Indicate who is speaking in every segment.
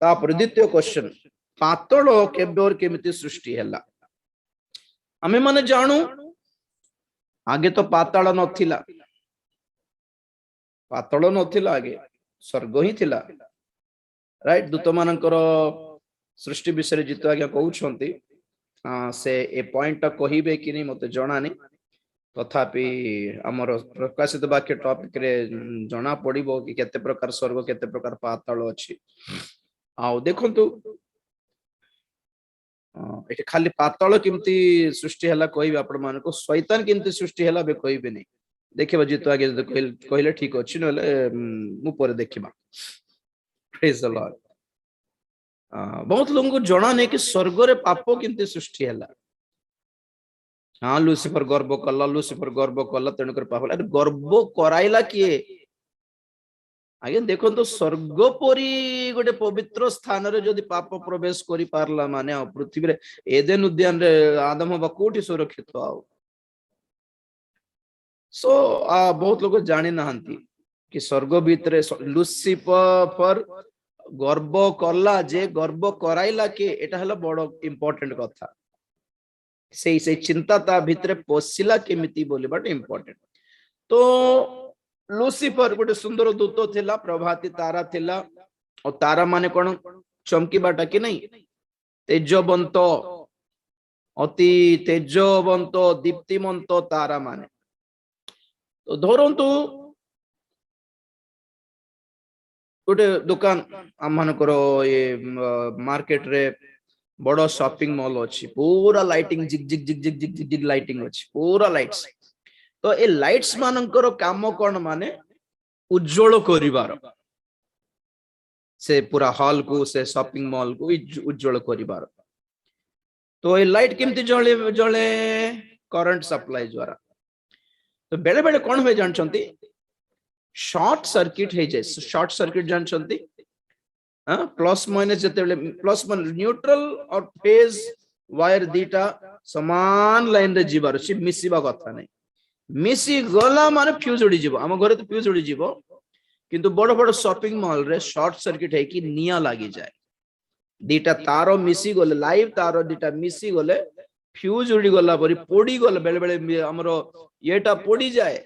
Speaker 1: तापर द्वितीय क्वेश्चन पातल केबे और केमिति सृष्टि हैला आमे माने जानू आगे तो पाताल नथिला आगे स्वर्ग ही थिला राइट दूत मानकर सृष्टि विषय जित आज्ञा कहउछंती से ए पॉइंट कहिबे कि नहीं मते जणानी तथापि हमर प्रकाशित वाक्य टॉपिक रे जना पड़िबो कि केते प्रकार स्वर्ग केते प्रकार पाताल अछि आ देखंतु एटे खाली पाताल केमती सृष्टि हला कहबे आपण मानको शैतान केमती सृष्टि हला बे कहबे नहीं देखिबा जित आगे कहले ठीक अछि नले मु पर देखिबा प्रेज द लॉर्ड बहुत लोगों को जना नहीं कि स्वर्ग रे पाप केमती सृष्टि हला हाँ लूसीफर गर्व कला तेणुकर पाप अरे गर्व कराइला किए आगे देखो तो स्वर्ग परी गोटे पवित्र स्थान रे जदि पाप प्रवेश करि पारला माने पृथ्वी रे एदेन उद्यान रे आदम बा कोठी सुरक्षित आउ सो बहुत लोग जानी नहांती कि स्वर्ग भीतर लूसीफर गर्व कला जे गर्व कराइला के एटा हला बड़ इंपोर्टेंट कथा से चिंता ता भीतर पशिला केमिति बोली बट इंपोर्टेंट तो लूसीफर गोटे सुंदर दूत थिला प्रभाती तारा थिला और तारा माने कौन चमकीबाटा कि नहीं तेजवंत अति तेजवंत दीप्तिमंत तारा माने तो धरंतु गोटे दुकान आम मानकर ये मार्केट रे बड़ शॉपिंग मॉल अच्छी पूरा लाइटिंग जिग जिग जिग जिग जिग जिग जिग लाइटिंग अच्छी पूरा लाइट्स तो ए लाइट्स मानकर काम कौन माने उज्जवल करिवार से पूरा हॉल को से शॉपिंग मॉल को उज्जवल करिवार तो ए लाइट केमती जले जले करंट सप्लाई द्वारा तो बेले बेले कौन हुए जानछंती शॉर्ट सर्किट हे जाय शॉर्ट सर्किट जानछंती प्लस माइनस जते प्लस न्यूट्रल और फेज वायर दीटा समान लाइन रे जीवार अछि मिसिबा कथा नै मिसी गला माने फ्यूज उड़ी जीवो हम घरे तो फ्यूज उड़ी जीवो किंतु बड़ बड़ शॉपिंग मॉल रे शॉर्ट सर्किट है कि निया लागी जाए दीटा तारो मिसी गले लाइव तारो दीटा मिसी गले फ्यूज उड़ी गला परी पोड़ी गले बेले बेले हमरो येटा पोड़ी जाए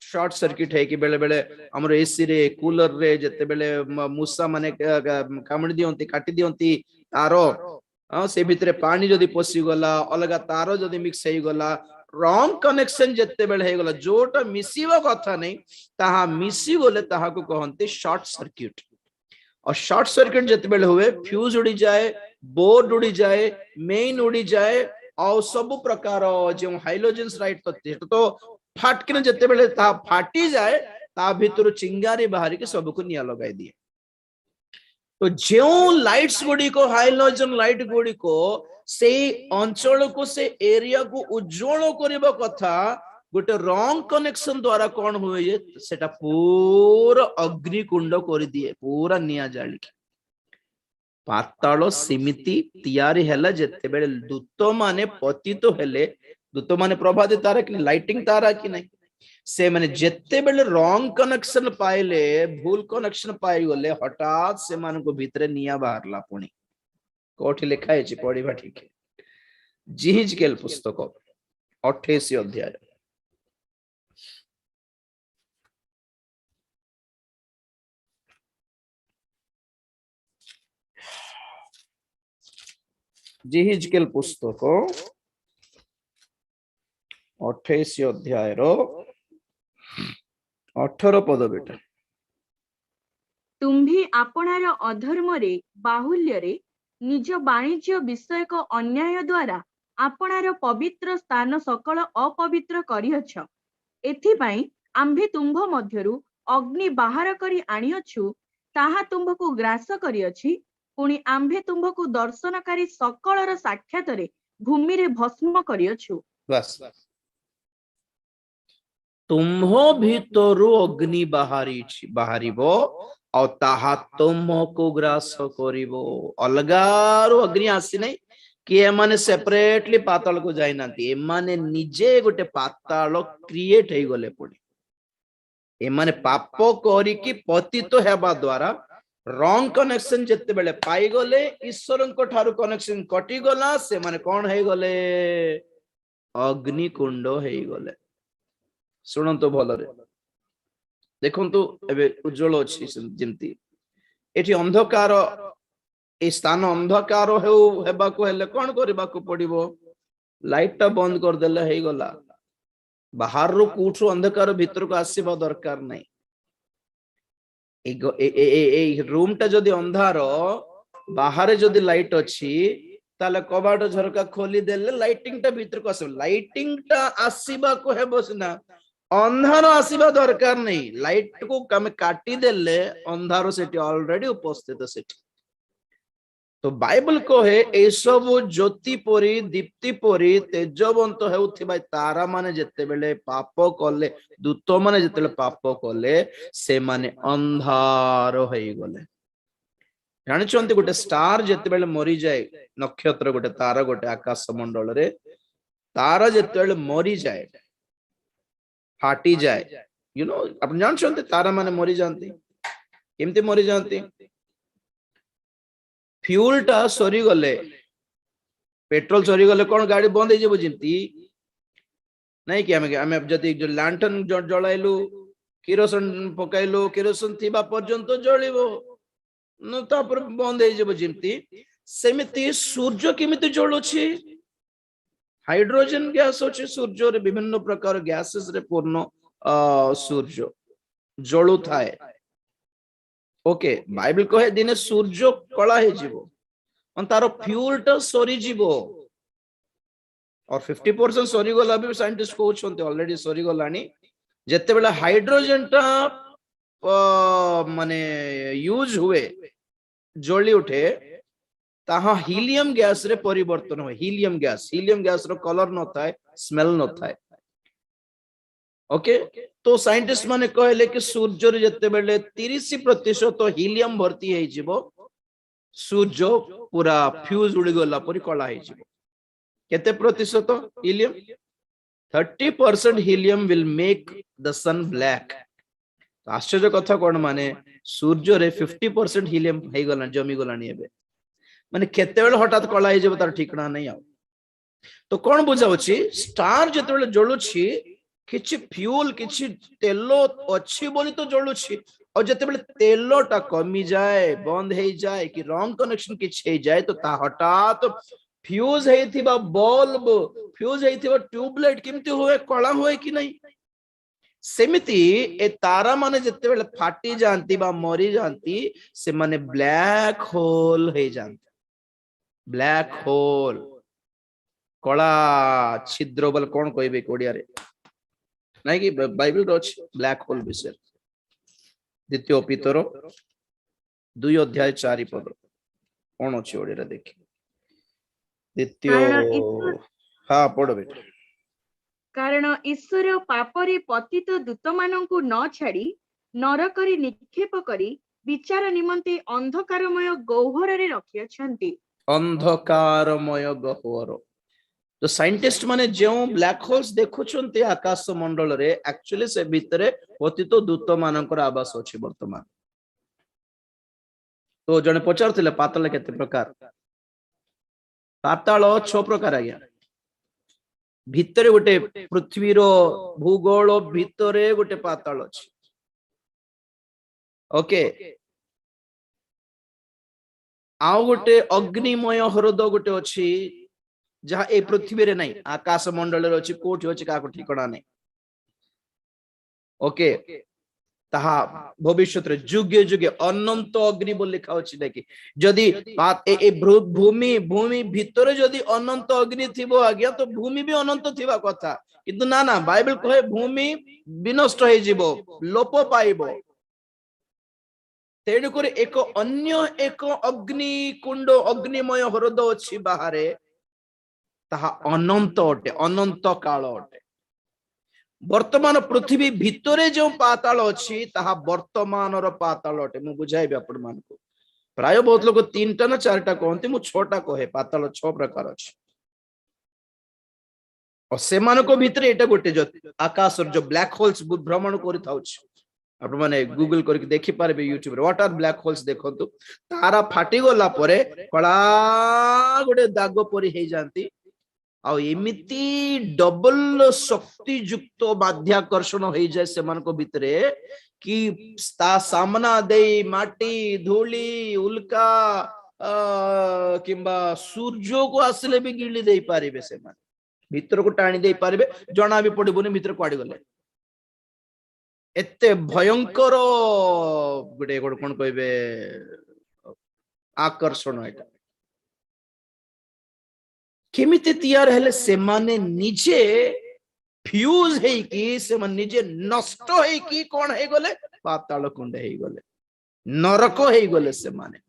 Speaker 1: शॉर्ट सर्किट है कि बेले बेले हमरो एसी रे कूलर रे जते बेले मूसा माने कामड़ी दियंती काटी दियंती तारो से भितरे पानी जदी पसी गला अलगा तारो जदी मिक्स हे गला रॉन्ग कनेक्शन जते बेले हे गला जोटा मिसिबा कथा नहीं ताहा मिसी गले ताहा को कहंती शॉर्ट सर्किट और शॉर्ट सर्किट जते बेले हुए फ्यूज उड़ी जाए बोर्ड उड़ी जाए मेन उड़ी जाए और सब प्रकार जो हाइलोजेंस राइट तो फाटकिन जते बेले ता फाटी जाए ता भितर चिंगारी बाहरी के सब को निया लगाई दिए तो जो लाइट्स गुडी को हाइलोजन लाइट गुडी को से अंचल को से एरिया को उज्जवल करबा कथा गोटे रॉन्ग कनेक्शन द्वारा कौन हुए सेटा पूरा अग्निकुंड कर दिए पूरा निया जाली पाताल सिमिति तैयारी हैला जते बेले दूत माने पतित हेले दूत माने प्रभाती तारा कि लाइटिंग तारा कि नहीं से माने जते बेले रॉन्ग कनेक्शन पाइले भूल कनेक्शन पाई गले हठात से मान को भीतर निया बाहरला पुणी कोठी लिखा है पढ़िबा ठीक है जिहिजकेल पुस्तक 28 अध्याय जिहिजकेल पुस्तक 28 अध्याय 18 पद बेटा
Speaker 2: तुम्भी आपणार अधर्म रे बाहुल्य रे निज वाणिज्य विषयक अन्याय द्वारा आपणार पवित्र स्थान सकल अपवित्र करियछ एथिपाई आम्भे तुम्भ मध्यरु अग्नि बाहर करी आनियछु ताहा तुम्भको ग्रास करियछि पुणी आम्भे तुम्भको दर्शनकारी सकलर साक्षात रे भूमि रे भस्म करियछु
Speaker 1: बस तुम्ह भीतरु अग्नि बाहरिबो और ताहा तुमको ग्रास करिबो अलगारो अग्नि आसी नहीं कि एमाने सेपरेटली पाताल को जाई नांती एमाने निजे गोटे पाताल क्रिएट हे गले पड़ी एमाने पाप करी कि पतित हेबा द्वारा रॉन्ग कनेक्शन जिते बेले पाई गले ईश्वर को ठारू कनेक्शन कटि गला से माने कौन है गले अग्निकुंड है गले शुणु भल देखु उज्जवल अच्छी जमती एठी अंधकार ए स्थान अंधकार हेले कौन करने पड़ो लाइट टा बंद करदेले है गला बाहर रू कोठू अंधकार भीतर को आसवा दरकार नहीं रूम टा जदि अंधार बाहर जदि लाइट अच्छी ताले कबाट झरका खोली देले लाइटिंग टा भीतर को आसे लाइटिंग टा आसीबा को हेबो सिना अंधार आसीबा दरकार नहीं लाइट को कम काटी देले अंधार सेठी ऑलरेडी उपस्थित सेठी तो बाइबल को है ए सब ज्योति परी दीप्ति परी तेजवंत हेउथिबा तारा माने जते बेले पाप कले दूत माने जते बेले पाप कले से माने अंधार होई गले जानिछंती गोटे स्टार जते बेले मरी जाए नक्षत्र गोटे तारा गोटे आकाश मंडल रे तारा जते बेले मरी जाए फाटी जाए यू नो अपन जानिछंती तारा माने मरी जानती केमती मरी जानती फ्यूल टा सरी गले पेट्रोल सरी गले कौन गाड़ी बंद हो जाबो जिंती नहीं कि हमें जति जो लैंटर्न जलाइलु किरोसिन पकाइलु किरोसिन थिबा पर्यंत जळिबो न तापर बंद हो जाबो जिंती सेमिति सूर्य केमिति जळुछि हाइड्रोजन गैस अछि सूर्य रे विभिन्न प्रकार गैसेस रे पूर्ण सूर्य जळु थाए ओके बाइबल कहे दिने सूर्य कला हे जीवो तार फ्यूल टा सरी जीवो और 50% सरी गला भी साइंटिस्ट कहउछन्ते ऑलरेडी सरी गलानी जते बेला हाइड्रोजन टा माने यूज हुए जली उठे ताहा हीलियम गैस रे परिवर्तन हो हीलियम गैस रो कलर न थाए स्मेल न थाए ओके तो साइंटिस्ट माने कहले कि सूर्य रे जते बेले 30% हीलियम भर्ती हे जीवो सूर्य पूरा फ्यूज उड़ी गला परी कला हे जीवो केते प्रतिशत helium 30% helium will make the sun black आश्चर्य कथा कोन माने सूर्य रे 50% हीलियम हे गला जमी गलानी एबे माने केते बेले हठात कला हे जीवो तार ठिकाना नहीं आ तो कोन बुझाउची स्टार जते बेले जळुची किछि फ्यूल किछि तेलो अच्छी बोली तो जळुछि और जते बेले तेलो टा कमी जाए बंद हे जाए कि रॉन्ग कनेक्शन किछि हे जाए तो ता हठात फ्यूज हेथिबा बल्ब फ्यूज हेथिबा ट्यूबलाइट केमति होए कळा होए कि नहीं सेमिति ए तारा माने जते बेले फाटी जानती बा मरी जानती से माने ब्लैक होल हे जानती ब्लैक होल कळा छिद्र बोल कोन कहबे कोडिया रे नहीं कि बाइबल रोच ब्लैक होल विषय द्वितीय पीतर 2:4 कौन अच्छी ओडिया देखी द्वितीय हाँ पढ़ो बेटा
Speaker 2: कारण ईश्वर पापरे पतित दूत मानंकु न छाड़ी नरकरी निक्षेप करी विचार निमंते अंधकारमय गह्वर रे रखियछंती
Speaker 1: अंधकारमय गह्वर तो साइंटिस्ट माने जो ब्लैक होल्स देखुछन्ते आकाश मंडल रे एक्चुअली से भितरे पतित दूत मानकर आवास अछि वर्तमान तो जने पचारथिले पाताल केते प्रकार पाताल 6 प्रकार आज्ञा भितरे गोटे पृथ्वी रो भूगोल भितरे गोटे पाताल अछि ओके आउ गोटे अग्निमय हृद गोटे अछि जहाँ ए पृथ्वी रे नहीं आकाश मंडल रे अछि कोठी अछि का ठिकाना नहीं ओके ताहा भविष्य रे जुगे जुगे अनंत अग्नि बोल लिखा अछि देखि जदी ए भूमि भूमि भितरे जदी अनंत अग्नि थिबो आज्ञा तो भूमि भी अनंत थिबा कथा किंतु ना ना बाइबल कहे भूमि विनष्ट हो जिवो लोप पाइबो तेणु कर एक अन्य एक अग्नि कुंड अग्निमय हृद अछि बाहरे ताहा अनंत अटे अनंत काल अटे वर्तमान पृथ्वी भितरे जो पाताल अछि ताहा वर्तमान रो पाताल अटे मु बुझाइबे आपण मानको प्राय बहुत लोग 3टा ना 4टा कहंती मु 6टा कहे पाताल 6 प्रकार अछि और से मानको भितरे एटा गोटे जो आकाश जो ब्लैक होल्स भ्रमण करि थाउछ आपण माने गूगल करके देखि पारबे यूट्यूब रे व्हाट आर ब्लैक होल्स देखंतु तारा फाटी गला परे कळा गोटे दाग परी हे जानती आ एमिति डबल शक्ति युक्त बाध्याकर्षण हो जाए से मन को भितरे कि ता सामना दे माटी धूली उल्का किंबा सूर्य को आसले भी गिली दे पारिबे से मन भितर को टाणी दे पारिबे जना भी पड़िबोनी भितर कुआडी गले एते भयंकर गोटे गोटे कोन कहबे आकर्षण एटा केमिति तैयार हेले से माने निजे फ्यूज है कि से मन निजे नष्ट है कि कोन है गले पाताल कुंड है गले नरक है गले से माने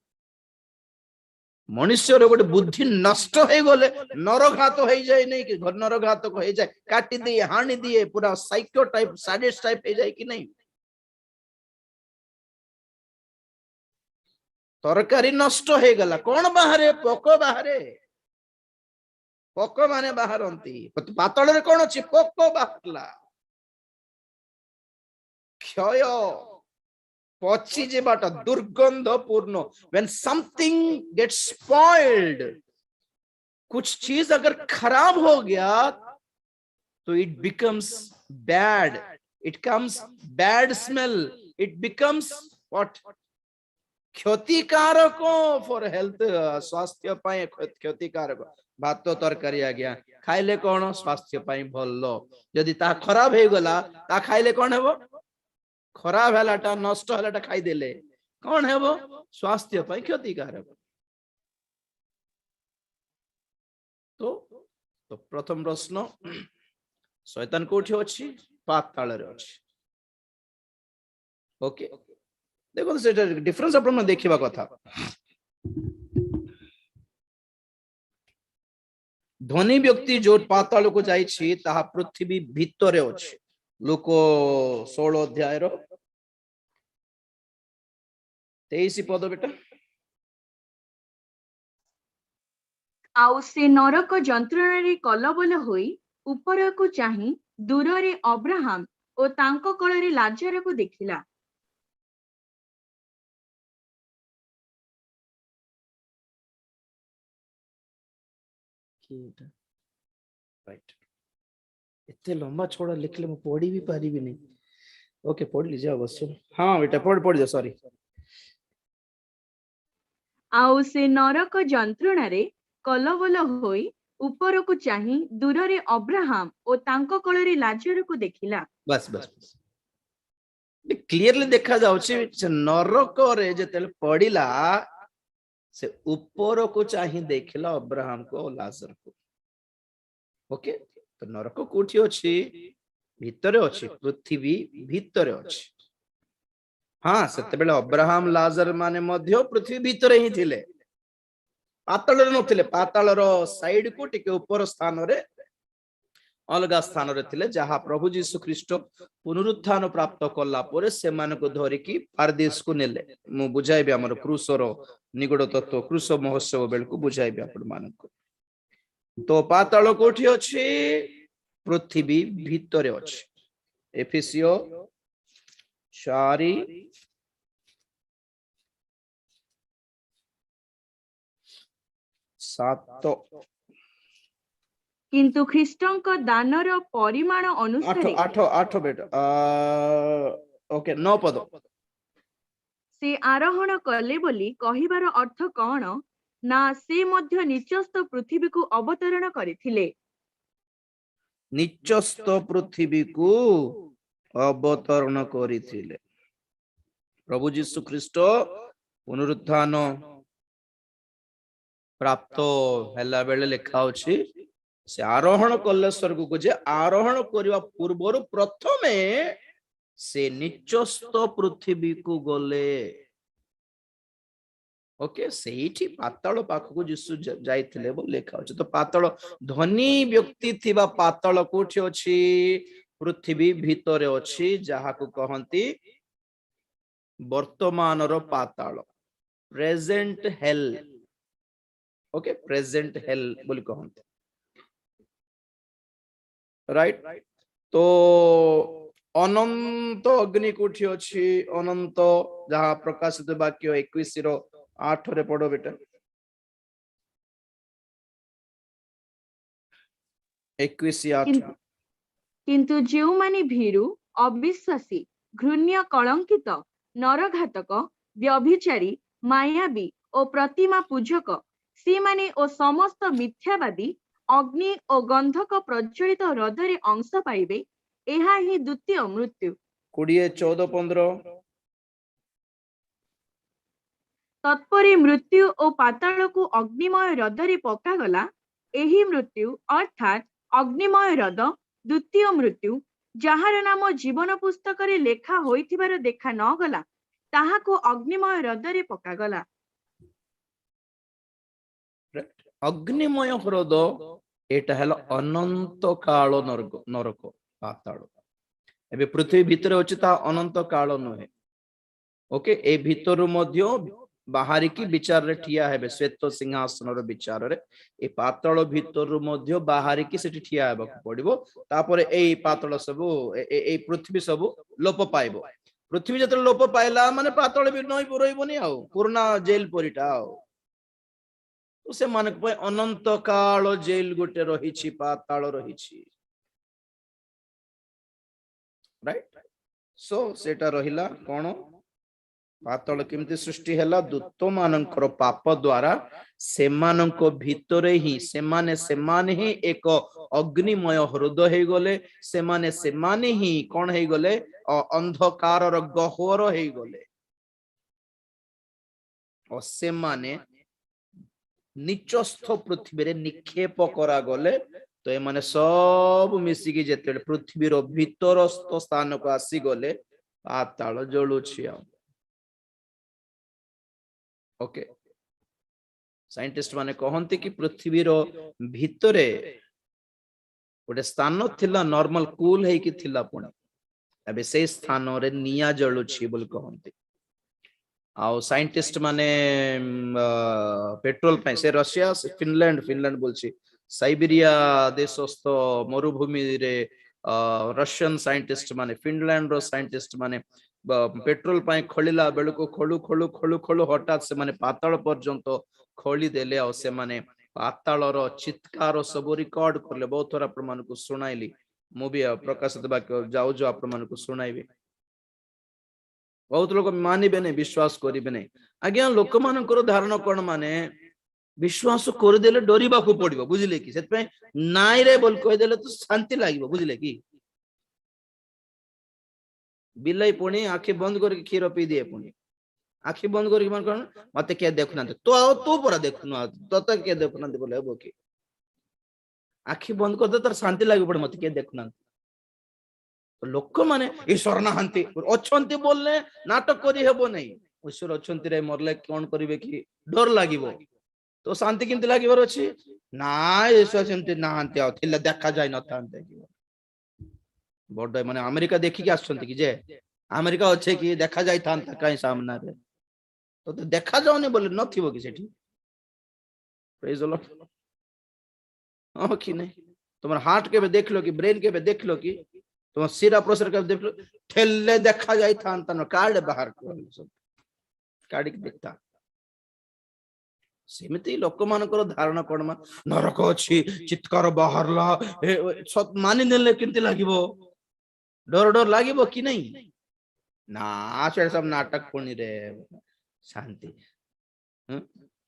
Speaker 1: मनुष्य रे गोटे बुद्धि नष्ट है गले नरघात हो जाए नहीं कि घर नरघात को हो जाए काटी दिए हानि दिए पूरा साइको टाइप साडिस्ट टाइप हो जाए कि नहीं तरकारी नष्ट हो गला कौन बाहरे पोक बाहरे पोक माने बाहरंती पातल रे कौन अछि पोक बाहरला क्षय पची जेबाटा दुर्गंध पूर्ण when something gets spoiled कुछ चीज अगर खराब हो गया तो it becomes bad it comes bad smell it becomes what क्षतिकारक फॉर हेल्थ स्वास्थ्य पाए क्षतिकारक भात तरकारी आ गया खाइले कौन स्वास्थ्य पाए भल जदि ता खराब हो गला ता खाइले कौन हेबो खराब हलाटा नष्ट हलाटा खाई देले कौन हेबो स्वास्थ्य पाए क्षतिकारक तो प्रथम प्रश्न शैतान कोठी अछि पाताल रे अछि ओके देखो सेटा डिफरेंस अपन देखिबा कथा धनी व्यक्ति जो पाताल को जाई छी ताहा पृथ्वी भितरे अछि लोक 16 अध्याय रो 23 पद बेटा
Speaker 2: आउ से नरक जंत्रणा रे कलबल होई ऊपर को चाही दूर रे अब्राहम ओ तांको कळ रे लाजर को देखिला
Speaker 1: राइट इतने लंबा छोड़ा लिखले मैं पढ़ी भी पारी भी नहीं ओके पढ़ लीजिए अवश्य हाँ बेटा पढ़ जा सॉरी
Speaker 2: आउ से नरक जंत्रणा रे कलबल होई ऊपर को चाही दूर रे अब्राहम ओ तांको कळ रे लाजर को देखिला
Speaker 1: बस बस बस क्लियरली देखा जाउछि नरक रे जेतेले पड़िला से ऊपर को चाही देखिला अब्राहम को लाजर को ओके तो नरक कोठी अछि भितरे अछि पृथ्वी भितरे अछि हाँ सेते बेले अब्राहम लाजर माने मध्य पृथ्वी भितरे ही थिले पाताल रे नथिले पाताल रो साइड को टिके ऊपर स्थान रे अलगा स्थान रे थिले जहा प्रभु यीशु ख्रीष्ट पुनरुत्थान प्राप्त कला परे से मान को धरि की पारदेश को नेले मु बुझाइबे हमर क्रूसर निगड़ तत्व क्रूस महोत्सव बेल को बुझाइबे आपण मान को तो पाताल कोठी अछि पृथ्वी भितरे अछि एफिसियो 4:7
Speaker 2: किंतु ख्रीष्टଙ୍କ दानर परिमाण अनुसार
Speaker 1: 8 बेटा ओके 9 पद
Speaker 2: से आरोहण कले बोली कहिबार अर्थ कौन ना से मध्य निचस्थ पृथ्वी को अवतरण करथिले
Speaker 1: निचस्थ पृथ्वी को अवतरण करथिले प्रभु यीशु ख्रीष्ट पुनरुत्थान प्राप्त हैला बेले लिखा अछि से आरोहण कले स्वर्ग को जे आरोहण करबा पूर्व प्रथमे से निचस्थ पृथ्वी को गले ओके सेठी पाताल पाख को यीशु जाइथिले बो लिखा अछि तो पाताल धनी व्यक्ति थिबा पाताल कोठी अछि पृथ्वी भितरे अछि जहा को कहंती वर्तमान रो पाताल present hell okay present hell बोली कहंती राइट तो अनंत अग्नि कोठी अछि अनंत जहाँ प्रकाशित वाक्य 21:8 रे पढ़ो बेटा 21:8
Speaker 2: किंतु ଯେଉଁମାନେ ଭୀରୁ ଅବିଶ୍ୱାସୀ ଘୃଣ୍ୟ କଳଙ୍କିତ ନରଘାତକ ବ୍ୟଭିଚାରୀ ମାୟାବୀ ଓ ପ୍ରତିମା ପୂଜକ ସେମାନେ ଓ ସମସ୍ତ ମିଥ୍ୟାବାଦୀ ଅଗ୍ନି ଓ ଗନ୍ଧକ ପ୍ରଜ୍ୱଳିତ ହ୍ରଦରେ ଅଂଶ ପାଇବେ ଏହା ହିଁ ଦ୍ୱିତୀୟ ମୃତ୍ୟୁ
Speaker 1: 20:14-15
Speaker 2: ତତ୍ପରେ ମୃତ୍ୟୁ ଓ ପାତାଳକୁ ଅଗ୍ନିମୟ ହ୍ରଦରେ ପକାଗଲା ଏହି ମୃତ୍ୟୁ ଅର୍ଥାତ୍ ଅଗ୍ନିମୟ ହ୍ରଦ ଦ୍ୱିତୀୟ ମୃତ୍ୟୁ ଯାହାର ନାମ ଜୀବନ ପୁସ୍ତକରେ ଲେଖା ହୋଇଥିବାର ଦେଖା ନ ଗଲା ତାହାକୁ ଅଗ୍ନିମୟ ହ୍ରଦରେ ପକାଗଲା
Speaker 1: अग्निमय हृद एटा हला अनंत काल नरक पाताल एबे पृथ्वी भीतर अछि ता अनंत काल नहे ओके ए भीतर मध्य बाहरी की विचार रे ठिया हेबे श्वेत सिंहासन रो विचार रे ए पाताल भीतर मध्य बाहरी की सेठी ठिया हेबा पड़िबो तापर ए पाताल सब ए पृथ्वी सब लोप पाइबो पृथ्वी जत लोप पाइला माने पाताल भी नई पुरइबोनी आ पुराना जेल परिटा आ से मानक पे अनंत काल जेल गोटे रही पाताल रही राइट सो सेटा रहिला कोन पाताल केमती सृष्टि हैला दूत मानकर पाप द्वारा सेमानक भितरे ही सेमाने ही एक अग्निमय हृदय हे गले सेमाने ही कोन हे गले अंधकार रो गह्वर हे गले और सेमाने निचस्थ पृथ्वी रे निक्षेप करा गले तो ए माने सब मिसिकी जेते पृथ्वी रो भीतरस्थ स्थान को आसी गले पाताल जळुछि ओके साइंटिस्ट माने कहंती कि पृथ्वी रो भीतरे गोटे स्थान थिला नॉर्मल कूल हे कि थिला पुणी एबे से स्थान रे निया जळुछि बोल कहंती आउ साइंटिस्ट माने पेट्रोल पे से रशिया से फिनलैंड बोलछि साइबेरिया देशस्थ मरुभूमि रे रशियन साइंटिस्ट माने फिनलैंड रो साइंटिस्ट माने पेट्रोल पाए खोलिला बेलको खोलु हठात से माने पाताल पर्यंत खोली देले आ से माने पाताल रो चित्कार सब रिकॉर्ड करले बहुत थोड़ा प्रमाण को सुनाइली मूवी प्रकाशित वाक्य जाऊ जो आप प्रमाण को सुनाइबे बहुत लोग मानिबे नहीं विश्वास करिबे नहीं आज्ञा लोक मानकर धारणा कोन माने विश्वास कर देले डरिबा को पड़िबो बुझिले कि सेत पे नाइ रे बोल कह देले तो शांति लागिबो बुझिले कि बिलाई पुणी आखि बंद करके क्षीर पी दिए पुणी आखि बंद करके मन कोन मते के देखुना तो आओ तू परा देखुना तते के देखुना बोले हेबो कि आखि बंद कर दे तर शांति लागि पड़े मते के देखुना लोक माने ईश्वर नहांती अछंती बोलले नाटक करी हेबो नहीं ईश्वर अछंती रे मरले कोन करिवे कि डर लागिबो तो शांति किंतु लागिबार अछि ना ईश्वर सेमती नहांती आ थिले देखा जाय न थांते कि बड माने अमेरिका देखि के आछंती कि जे अमेरिका अछि कि देखा जाय थांता काई सामना रे तो देखा जाउनी बोले नथिबो कि सेठी प्रेज द लॉर्ड हां कि नहीं तुम्हारा हार्ट के देख लो कि ब्रेन के देख लो कि तुम सिरा प्रोसेस कर देख लो ठेले देखा जाय थांता न कार्ड बाहर को सब कार्ड के देखता सेमिति लोक मानकर धारणा कोन मा नरक अछि चित्कार बाहरला सब मानि नेले किंति लागिबो डर लागिबो कि नहीं ना से सब नाटक पुणी रे शांति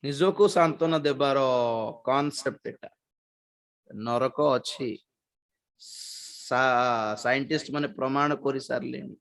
Speaker 1: निजो को सांत्वना देबार कांसेप्ट एटा नरक अछि साइंटिस्ट माने प्रमाण करि सारलेनी